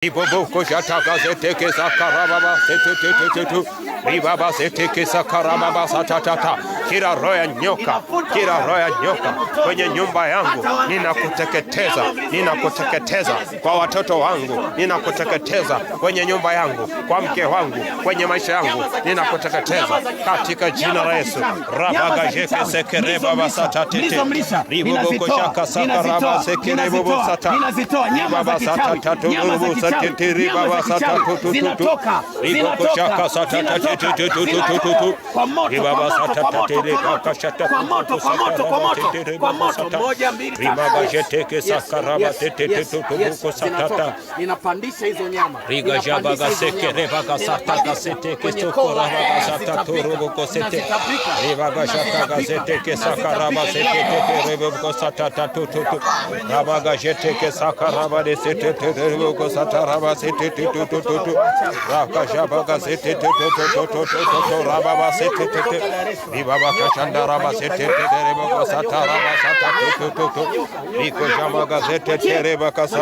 Iboboko shataka zeteke sakarababa setetetetetu. Ribaba seteke sakarababa satatata. Kila roho ya nyoka, kila roho ya nyoka kwenye nyumba yangu ninakuteketeza, ninakuteketeza kwa watoto wangu, ninakuteketeza kwenye nyumba yangu, kwa mke wangu, kwenye maisha yangu, ninakuteketeza katika jina la Yesu. Rabaga jeke sekere baba satatete. Riboboko shaka sakaraba sekere bobo sata. Baba satatatu bobo satete ribaba satatu. Riboko shaka satatatu. Ribaba satatatu. Kwa moto moja mbili tatu. Ninapandisha hizo nyama. Kashandara sete terebo satara sata tutu. Iko jama gazete tereba